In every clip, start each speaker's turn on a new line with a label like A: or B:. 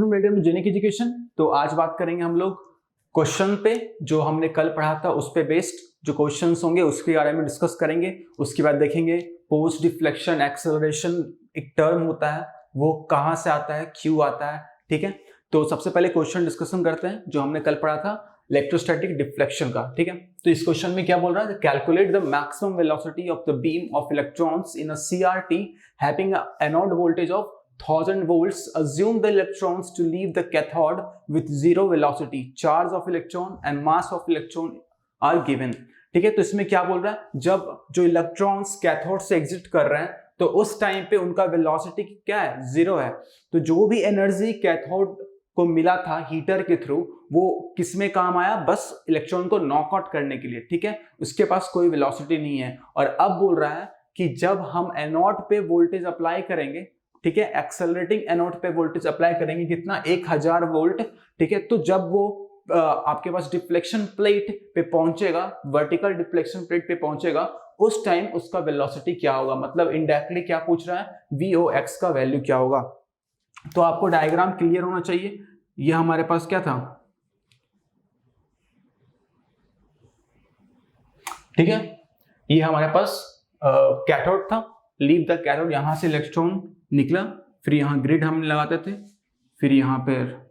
A: Student, welcome to Genic education. तो आज बात करेंगे हम लोग क्वेश्चन पे जो हमने कल पढ़ा था, उस पे बेस्ड जो क्वेश्चंस होंगे उसके बारे में डिस्कस करेंगे। उसके बाद देखेंगे पोस्ट डिफ्लेक्शन एक्सेलरेशन एक टर्म होता है, वो कहाँ से आता है, क्यों आता है। ठीक है, तो सबसे पहले क्वेश्चन डिस्कशन करते हैं जो हमने कल पढ़ा था इलेक्ट्रोस्टैटिक डिफ्लेक्शन का। ठीक है, तो इस क्वेश्चन में क्या बोल रहा है, calculate the maximum velocity of the beam of electrons in a CRT having anode voltage of 1000 volts. Assume the electrons to leave the cathode with zero velocity. Charge of electron and mass of electron are given. ठीक है, तो इसमें क्या बोल रहा है, जब जो इलेक्ट्रॉन्स कैथोड से एग्जिट कर रहे हैं तो उस टाइम पे उनका वेलोसिटी क्या है, जीरो है। तो जो भी एनर्जी कैथोड को मिला था हीटर के थ्रू, वो किसमें काम आया, बस इलेक्ट्रॉन को नॉकआउट करने के लिए। ठीक है, उसके पास कोई वेलोसिटी नहीं है। और अब बोल रहा है कि जब हम एनोड पे वोल्टेज अप्लाई करेंगे, ठीक है, एक्सेलरेटिंग एनोड पे वोल्टेज अप्लाई करेंगे, कितना, 1000 वोल्ट। ठीक है, तो जब वो आपके पास डिफ्लेक्शन प्लेट पे पहुंचेगा, वर्टिकल डिफ्लेक्शन प्लेट पे पहुंचेगा, उस टाइम उसका वेलोसिटी क्या होगा। मतलब इनडायरेक्टली क्या पूछ रहा है, VOX का वैल्यू क्या होगा। तो आपको डायग्राम क्लियर होना चाहिए। ये हमारे पास क्या था, ठीक है, ये हमारे पास कैथोड था, लीव द कैथोड, यहां से इलेक्ट्रॉन निकला, फिर यहां ग्रिड हम लगाते थे, फिर यहां पर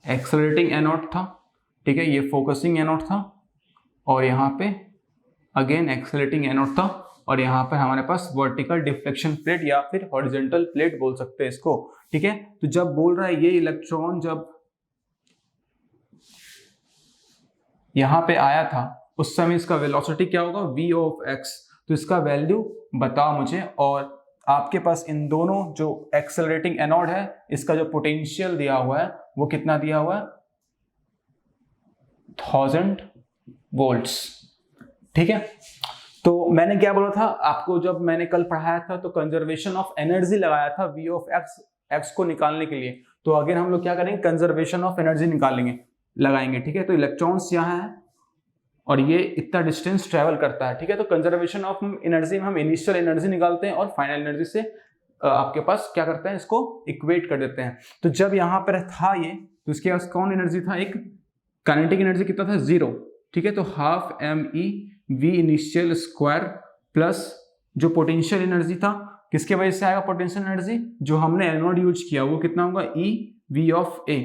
A: एक्सेलरेटिंग एनोड था। ठीक है, ये फोकसिंग एनोड था, और यहां पे अगेन एक्सेलरेटिंग एनोड था, और यहां पर हमारे पास वर्टिकल डिफ्लेक्शन प्लेट या फिर हॉरिजॉन्टल प्लेट बोल सकते हैं इसको। ठीक है, तो जब बोल रहा है ये इलेक्ट्रॉन जब यहां पे आया था, उस समय इसका वेलोसिटी क्या होगा, V(x). तो इसका वैल्यू बताओ मुझे। और आपके पास इन दोनों जो एक्सेलरेटिंग एनोड है, इसका जो पोटेंशियल दिया हुआ है वो कितना दिया हुआ है, 1000 वोल्ट्स। ठीक है, तो मैंने क्या बोला था आपको, जब मैंने कल पढ़ाया था तो कंजर्वेशन ऑफ एनर्जी लगाया था V(x) को निकालने के लिए। तो अगर हम लोग क्या करेंगे, कंजर्वेशन ऑफ एनर्जी लगाएंगे। ठीक है, तो इलेक्ट्रॉन्स यहाँ है और ये इतना डिस्टेंस ट्रेवल करता है। ठीक है, तो कंजर्वेशन ऑफ एनर्जी में हम इनिशियल एनर्जी निकालते हैं और फाइनल एनर्जी से आपके पास क्या करते हैं, इसको इक्वेट कर देते हैं। तो जब यहाँ पर था ये, तो इसके पास कौन एनर्जी था, एक काइनेटिक एनर्जी कितना था, 0। ठीक है, तो ½ MeV इनिशियल स्क्वायर प्लस जो पोटेंशियल एनर्जी था, किसके वजह से आएगा पोटेंशियल एनर्जी, जो हमने एनोड यूज किया, वो कितना होगा, EV(a).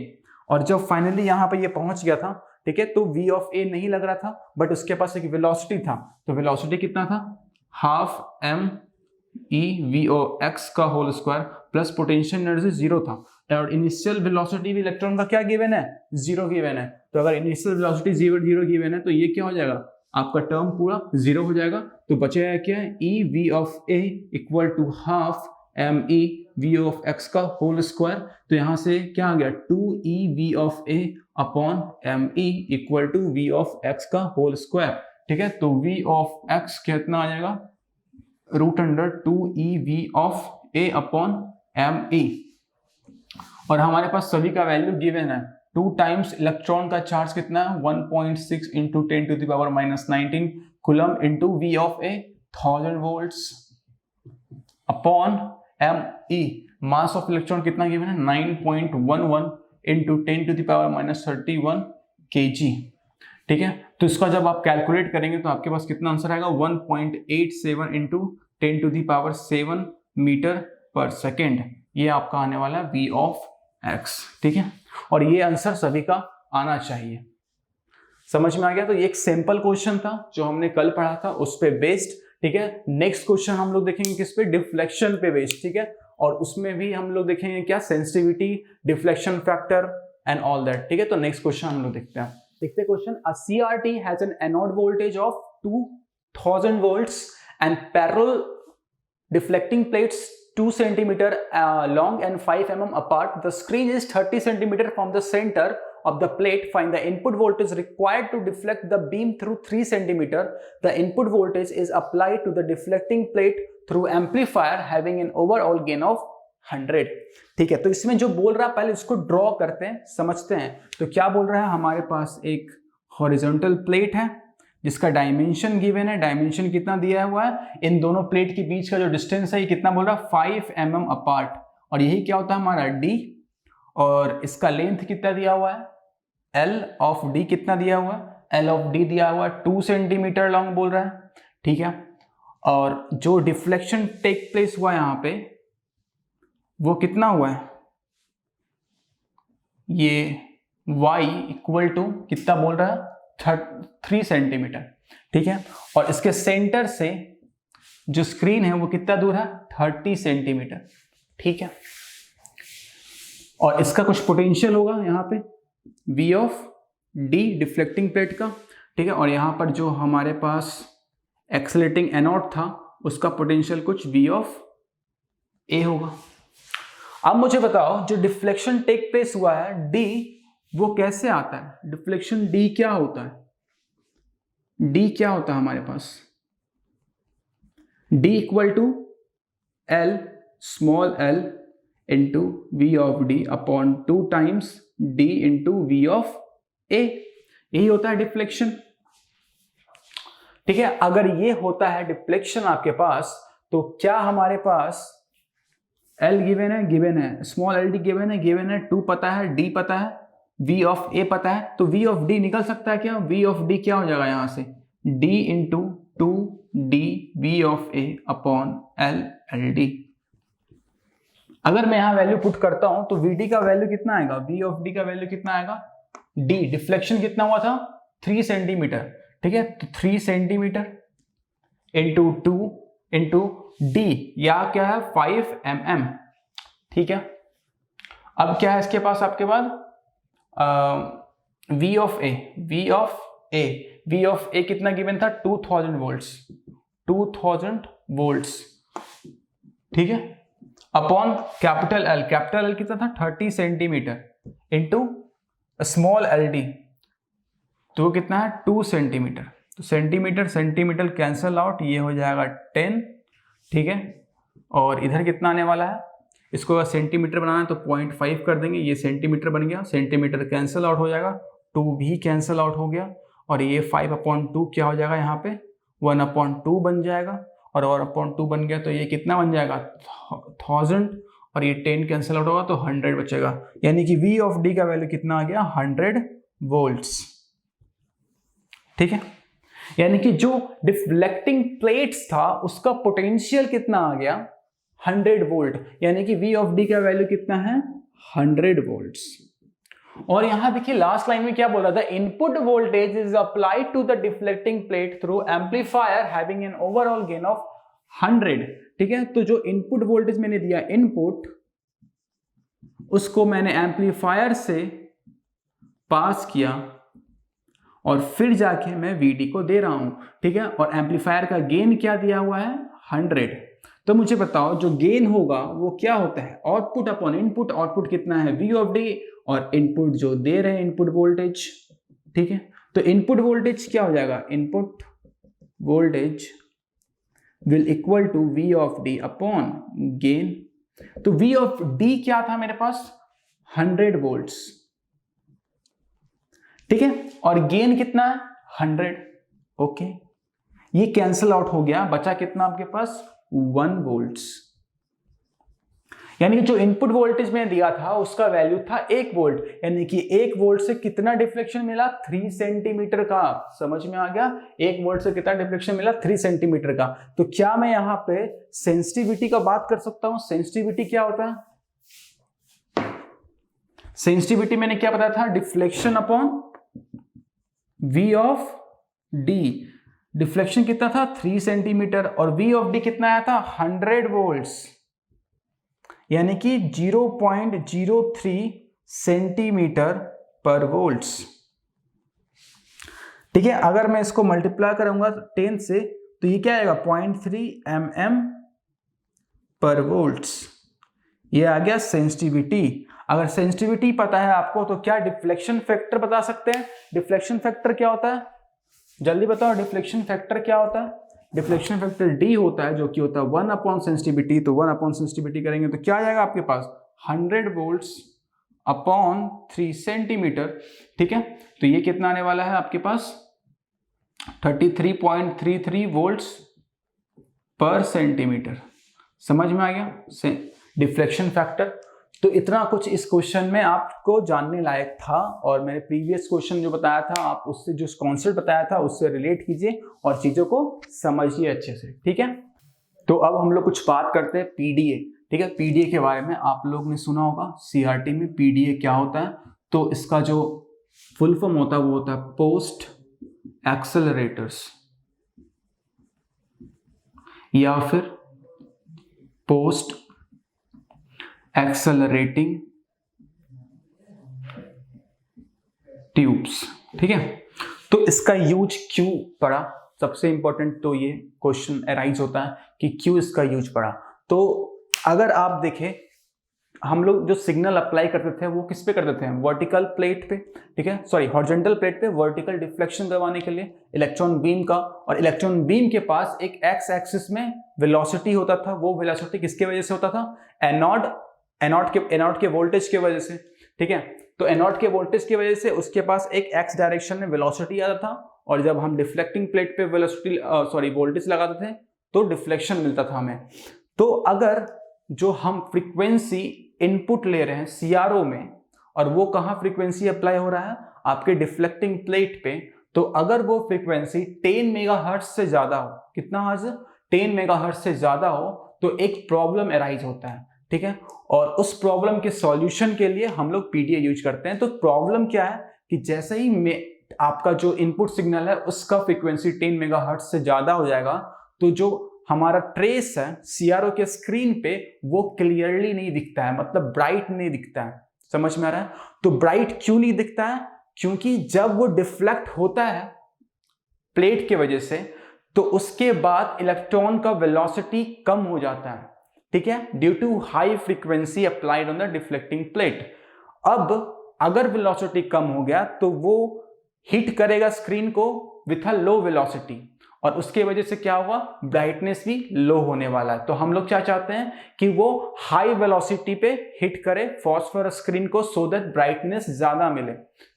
A: और जब फाइनली यहाँ पर ये पहुंच गया था, ठीक है, तो V(a) नहीं लग रहा था, बट उसके पास एक वेलोसिटी था। तो वेलोसिटी कितना था, ½ MeVOX का whole square plus potential energy 0 था। और इनिशियल वेलोसिटी भी इलेक्ट्रॉन का क्या गिवन है, 0 गिवन है। तो अगर इनिशियल वेलोसिटी 0 गिवन है, तो ये क्या हो जाएगा, आपका टर्म पूरा 0 हो जाएगा। तो बचेगा क्या है, EV(a) इक्वल टू ½ MeVOX का होल स्क्वायर। तो यहां से क्या आ गया, 2EV(a) upon ME equal to V(x) का होल स्क्वायर। ठीक है, तो V(x) कितना आ जाएगा, √2EV(a) अपॉन ME। और हमारे पास सभी का वैल्यू गिवन है। 2 टाइम्स इलेक्ट्रॉन का चार्ज कितना है, 1.6 into 10⁻⁻19 coulomb into V(a) 1000 volts upon ME। Mass of electron कितना गिवन है, 9.11 इंटू 10⁻31 kg। ठीक है, तो इसका जब आप कैलकुलेट करेंगे तो आपके पास कितना आंसर आएगा, 1.87 इंटू 10⁻7 मीटर पर सेकेंड। ये आपका आने वाला है V(x). ठीक है, और ये आंसर सभी का आना चाहिए। समझ में आ गया। तो ये एक सिंपल क्वेश्चन था जो हमने कल पढ़ा था, उस पे बेस्ड। ठीक है, नेक्स्ट क्वेश्चन हम लोग देखेंगे किस पे, डिफ्लेक्शन पे बेस्ड। ठीक है, और उसमें भी हम लोग देखेंगे क्या, sensitivity, deflection factor and all that. ठीक है, तो नेक्स्ट क्वेश्चन हम लोग देखते हैं question. A CRT has an anode voltage of 2000 volts and parallel deflecting plates 2 centimeter long and 5 mm apart. The screen is 30 centimeter from the center of the plate. Find the input voltage required to deflect the beam through 3 centimeter. The input voltage is applied to the deflecting plate through amplifier having an overall gain of 100. ठीक है, तो इसमें जो बोल रहा है पहले उसको ड्रॉ करते हैं, समझते हैं। तो क्या बोल रहा है, हमारे पास एक हॉरिजॉन्टल प्लेट है जिसका डायमेंशन गिवन है। डायमेंशन कितना दिया हुआ है, इन दोनों प्लेट के बीच का जो डिस्टेंस है ये कितना बोल रहा है, 5 mm अपार्ट। और यही क्या होता है हमारा D। और इसका लेंथ कितना दिया हुआ है, एल ऑफ डी कितना दिया हुआ है, एल ऑफ डी दिया हुआ है 2 सेंटीमीटर लॉन्ग बोल रहा है, ठीक है। और जो डिफ्लेक्शन टेक प्लेस हुआ यहां पे वो कितना हुआ है, ये y इक्वल टू कितना बोल रहा है 3 सेंटीमीटर, ठीक है। और इसके सेंटर से जो स्क्रीन है वो कितना दूर है 30 सेंटीमीटर, ठीक है। और इसका कुछ पोटेंशियल होगा यहाँ पे v of d deflecting plate का, ठीक है। और यहाँ पर जो हमारे पास एक्सेलरेटिंग एनोड था उसका पोटेंशियल कुछ v ऑफ a होगा। अब मुझे बताओ जो डिफ्लेक्शन टेक प्लेस हुआ है d वो कैसे आता है, डिफ्लेक्शन d क्या होता है, d क्या होता है हमारे पास, d equal to l small l into V of D upon 2 times d into V of a, यही होता है डिफ्लेक्शन, ठीक है। अगर ये होता है डिफ्लेक्शन आपके पास तो क्या हमारे पास L गिवन है, स्मॉल एल डी गिवन है, 2 पता है, D पता है, V ऑफ A पता है, तो V ऑफ D निकल सकता है क्या, V ऑफ D क्या हो जाएगा यहां से D into 2D V of A upon L D. अगर मैं यहां वैल्यू पुट करता हूं तो VD का वैल्यू कितना आएगा, V ऑफ D का वैल्यू कितना आएगा, D डिफ्लेक्शन कितना हुआ था 3 सेंटीमीटर, ठीक है। तो 3 सेंटीमीटर इंटू 2 इंटू D या क्या है 5 mm, ठीक है। अब क्या है इसके पास आपके बाद V ऑफ A कितना गिवन था 2000 वोल्ट्स, ठीक है, अपॉन कैपिटल L कितना था 30 centimetre into small L D, तो वो कितना है 2 सेंटीमीटर, तो सेंटीमीटर कैंसल आउट, ये हो जाएगा 10, ठीक है। और इधर कितना आने वाला है, इसको सेंटीमीटर बनाना है तो 0.5 कर देंगे, ये सेंटीमीटर बन गया, सेंटीमीटर कैंसल आउट हो जाएगा, 2 भी कैंसल आउट हो गया, और ये 5/2 क्या हो जाएगा यहाँ पे 1/2 बन जाएगा, और 1/2 बन गया तो ये कितना बन जाएगा 1000, और ये 10 कैंसल आउट होगा तो 100 बचेगा, यानी कि V ऑफ D का वैल्यू कितना आ गया 100 वोल्ट्स, ठीक है। यानी कि जो डिफ्लेक्टिंग प्लेट्स था उसका पोटेंशियल कितना आ गया 100 वोल्ट, यानी कि V ऑफ D का वैल्यू कितना है 100 वोल्ट्स। और यहां देखिए लास्ट लाइन में क्या बोल रहा था, input voltage is applied to the deflecting plate through amplifier having an overall gain of 100, ठीक है। तो जो इनपुट वोल्टेज मैंने दिया इनपुट, उसको मैंने एम्पलीफायर से पास किया और फिर जाके मैं VD को दे रहा हूं, ठीक है। और एम्पलीफायर का गेन क्या दिया हुआ है 100, तो मुझे बताओ जो गेन होगा वो क्या होता है, आउटपुट अपॉन इनपुट, आउटपुट कितना है V ऑफ D, और इनपुट जो दे रहे हैं इनपुट वोल्टेज, ठीक है। तो इनपुट वोल्टेज क्या हो जाएगा, input voltage will equal to V of D upon gain, तो V ऑफ D क्या था मेरे पास 100 वोल्ट्स, ठीक है, और गेन कितना है 100, ओके। ये कैंसल आउट हो गया, बचा कितना आपके पास 1 वोल्ट्स, यानी कि जो इनपुट वोल्टेज में दिया था उसका वैल्यू था 1 वोल्ट, यानी कि 1 वोल्ट से कितना डिफ्लेक्शन मिला 3 सेंटीमीटर का, समझ में आ गया, 1 वोल्ट से कितना डिफ्लेक्शन मिला 3 सेंटीमीटर का। तो क्या मैं यहां पे सेंसिटिविटी का बात कर सकता हूं, सेंसिटिविटी क्या होता है, सेंसिटिविटी मैंने क्या बताया था, deflection upon V of D, deflection कितना था 3 सेंटीमीटर, और V ऑफ D कितना आया था 100 वोल्ट्स, यानी कि 0.03 सेंटीमीटर पर वोल्ट्स, ठीक है। अगर मैं इसको मल्टीप्लाई करूंगा 10 से तो ये क्या आएगा 0.3 mm पर वोल्ट्स, ये आ गया सेंसिटिविटी। अगर सेंसिटिविटी पता है आपको तो क्या डिफ्लेक्शन फैक्टर बता सकते हैं, डिफ्लेक्शन फैक्टर क्या होता है, जल्दी बताओ, डिफ्लेक्शन फैक्टर क्या होता है, डिफ्लेक्शन फैक्टर D होता है, जो कि होता है 1 सेंसिटिविटी, तो 1 सेंसिटिविटी करेंगे तो क्या आ जाएगा आपके पास 100 वोल्ट्स अपॉन 3 सेंटीमीटर, ठीक है। तो ये कितना आने वाला है आपके पास 33.33 वोल्ट्स पर सेंटीमीटर, समझ में आ गया डिफ्लेक्शन फैक्टर। तो इतना कुछ इस क्वेश्चन में आपको जानने लायक था, और मैंने प्रीवियस क्वेश्चन जो बताया था आप उससे जो कॉन्सेप्ट बताया था उससे रिलेट कीजिए और चीजों को समझिए अच्छे से, ठीक है। तो अब हम लोग कुछ बात करते हैं पीडीए, ठीक है। पीडीए के बारे में आप लोग ने सुना होगा, सीआरटी में पीडीए क्या होता है। तो इसका जो फुल फॉर्म होता है वो होता है पोस्ट एक्सेलरेटर्स या फिर पोस्ट एक्सेलरेटिंग ट्यूब्स, ठीक है। तो इसका यूज क्यों पड़ा, सबसे इंपॉर्टेंट तो ये क्वेश्चन अराइज होता है कि क्यों इसका यूज पड़ा। तो अगर आप देखें, हम लोग जो सिग्नल अप्लाई करते थे वो किस पे करते थे, वर्टिकल प्लेट पे, ठीक है, सॉरी हॉरिजॉन्टल प्लेट पे वर्टिकल डिफ्लेक्शन करवाने के लिए इलेक्ट्रॉन बीम का। और इलेक्ट्रॉन बीम के पास एक एक्स एक्सिस में वेलोसिटी होता था, वो वेलोसिटी किसके वजह से होता था, एनोड के वोल्टेज की वजह से, ठीक है। तो एनोड के वोल्टेज की वजह से उसके पास एक एक्स डायरेक्शन में वेलोसिटी आता था, और जब हम डिफ्लेक्टिंग प्लेट पे वोल्टेज लगाते थे तो डिफ्लेक्शन मिलता था हमें। तो अगर जो हम फ्रीक्वेंसी इनपुट ले रहे हैं सीआरओ में, और वो कहाँ फ्रीक्वेंसी अप्लाई हो रहा है, आपके डिफ्लेक्टिंग प्लेट पे, तो अगर वो फ्रीक्वेंसी 10 मेगाहर्ट्ज से ज्यादा हो, कितना हर्ट्ज, 10 मेगाहर्ट्ज से ज्यादा हो, तो एक प्रॉब्लम अराइज होता है, ठीक है। और उस प्रॉब्लम के सॉल्यूशन के लिए हम लोग पीडीए यूज करते हैं। तो प्रॉब्लम क्या है कि जैसे ही आपका जो इनपुट सिग्नल है उसका फ्रीक्वेंसी 10 मेगाहर्ट्ज से ज्यादा हो जाएगा, तो जो हमारा ट्रेस है सीआरओ के स्क्रीन पे वो क्लियरली नहीं दिखता है, मतलब ब्राइट नहीं दिखता है, समझ में आ रहा है। तो ब्राइट क्यों नहीं दिखता है, क्योंकि जब वो डिफ्लेक्ट होता है प्लेट के वजह से, तो उसके बाद इलेक्ट्रॉन का वेलोसिटी कम हो जाता है, ठीक है, due to high frequency applied on the deflecting plate. अब अगर वेलोसिटी कम हो गया तो वो हिट करेगा स्क्रीन को विथ अ लो वेलोसिटी, और उसके वजह से क्या हुआ, ब्राइटनेस भी लो होने वाला है। तो हम लोग क्या चाहते हैं कि वो हाई वेलोसिटी पे हिट करे फॉस्फोरस स्क्रीन को, सो दैट ब्राइटनेस ज्यादा मिले,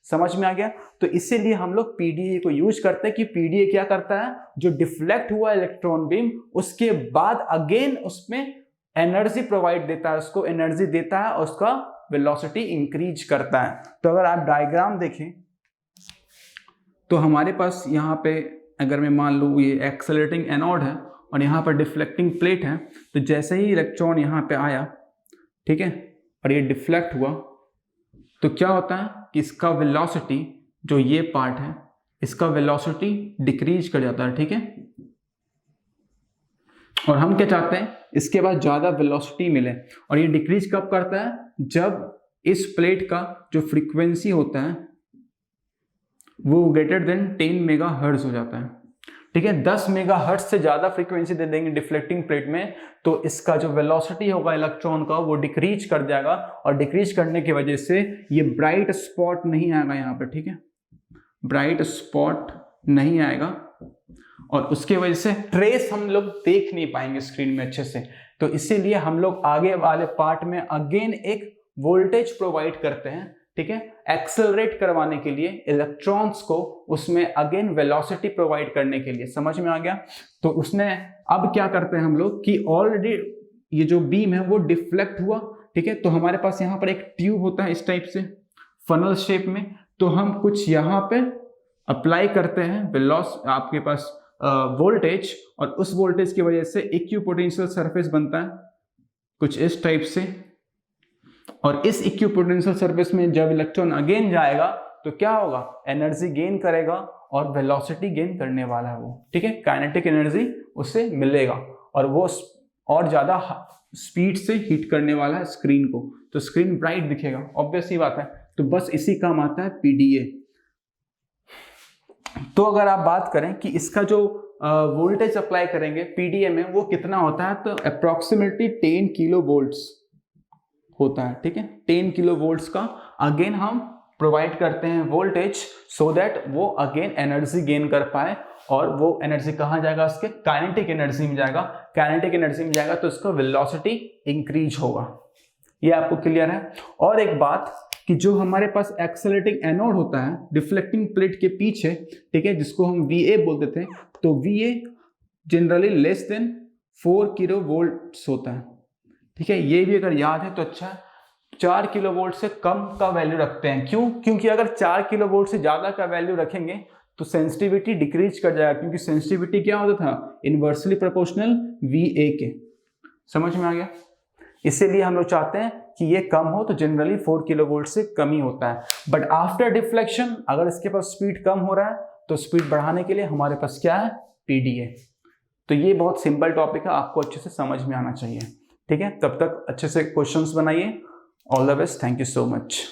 A: समझ में आ गया। तो इसीलिए हम लोग पीडीए को यूज करते हैं कि पीडीए क्या करता है, जो डिफ्लेक्ट हुआ इलेक्ट्रॉन बीम उसके बाद अगेन उसमें एनर्जी प्रोवाइड देता है, उसको एनर्जी देता है और उसका वेलोसिटी इंक्रीज करता है। तो अगर आप डायग्राम देखें तो हमारे पास यहाँ पे अगर मैं मान लूँ ये एक्सेलरेटिंग एनोड है और यहाँ पर डिफ्लेक्टिंग प्लेट है, तो जैसे ही इलेक्ट्रॉन यहाँ पे आया, ठीक है, और ये डिफ्लेक्ट हुआ, तो क्या होता है कि इसका वेलोसिटी जो ये पार्ट है इसका वेलोसिटी डिक्रीज कर जाता है, ठीक है। और हम क्या चाहते हैं, इसके बाद ज्यादा वेलोसिटी मिले, और ये डिक्रीज कब करता है, जब इस प्लेट का जो फ्रीक्वेंसी होता है वो ग्रेटर देन 10 मेगाहर्ट्ज हो जाता है, ठीक है। 10 मेगाहर्ट्ज से ज्यादा फ्रीक्वेंसी दे देंगे डिफ्लेक्टिंग प्लेट में, तो इसका जो वेलोसिटी होगा इलेक्ट्रॉन का वो डिक्रीज कर जाएगा, और डिक्रीज करने की वजह से ये ब्राइट स्पॉट नहीं आएगा यहाँ पे, ठीक है, ब्राइट स्पॉट नहीं आएगा, और उसके वजह से ट्रेस हम लोग देख नहीं पाएंगे स्क्रीन में अच्छे से। तो इसीलिए हम लोग आगे वाले पार्ट में अगेन एक वोल्टेज प्रोवाइड करते हैं, ठीक है, एक्सेलरेट करवाने के लिए इलेक्ट्रॉन्स को, उसमें अगेन वेलोसिटी प्रोवाइड करने के लिए, समझ में आ गया। तो उसने अब क्या करते हैं हम लोग कि ऑलरेडी ये जो बीम है वो डिफ्लेक्ट हुआ, ठीक है, तो हमारे पास यहाँ पर एक ट्यूब होता है इस टाइप से फनल शेप में, तो हम कुछ यहाँ पे अप्लाई करते हैं आपके पास वोल्टेज, और उस वोल्टेज की वजह से इक्विपोटेंशियल सरफेस बनता है कुछ इस टाइप से, और इस इक्विपोटेंशियल सरफेस में जब इलेक्ट्रॉन अगेन जाएगा तो क्या होगा, एनर्जी गेन करेगा और वेलोसिटी गेन करने वाला है वो, ठीक है, काइनेटिक एनर्जी उससे मिलेगा, और वो और ज्यादा स्पीड से हिट करने वाला है स्क्रीन को, तो स्क्रीन ब्राइट दिखेगा, ऑब्वियस ही बात है। तो बस इसी काम आता है पीडीए। तो अगर आप बात करें कि इसका जो वोल्टेज अप्लाई करेंगे पीडीए में वो कितना होता है, तो अप्रोक्सीमेटली 10 किलो वोल्ट्स होता है, ठीक है, 10 किलो वोल्ट्स का अगेन हम प्रोवाइड करते हैं वोल्टेज, सो दैट वो अगेन एनर्जी गेन कर पाए, और वो एनर्जी कहाँ जाएगा, उसके काइनेटिक एनर्जी में जाएगा, काइनेटिक एनर्जी में जाएगा तो उसका वेलोसिटी इंक्रीज होगा। ये आपको क्लियर है। और एक बात कि जो हमारे पास एक्सेलरेटिंग एनोड होता है डिफ्लेक्टिंग प्लेट के पीछे, ठीक है, जिसको हम VA बोलते थे, तो VA generally less than 4 kilo volts होता है, ठीक है, ये भी अगर याद है तो अच्छा है। 4 किलोवोल्ट से कम का वैल्यू रखते हैं। क्यों? क्योंकि अगर 4 किलोवोल्ट से ज्यादा का वैल्यू रखेंगे तो सेंसिटिविटी डिक्रीज कर जाएगा, क्योंकि सेंसिटिविटी क्या होता था? इनवर्सली प्रोपोर्शनल VA के। समझ में आ गया? इसीलिए हम लोग चाहते हैं कि ये कम हो, तो जनरली 4 किलोवोल्ट से कम ही होता है। बट आफ्टर डिफ्लेक्शन अगर इसके पास स्पीड कम हो रहा है तो स्पीड बढ़ाने के लिए हमारे पास क्या है? PD है। तो ये बहुत सिंपल टॉपिक है, आपको अच्छे से समझ में आना चाहिए। ठीक है, तब तक अच्छे से क्वेश्चंस बनाइए। All the best, thank you so much.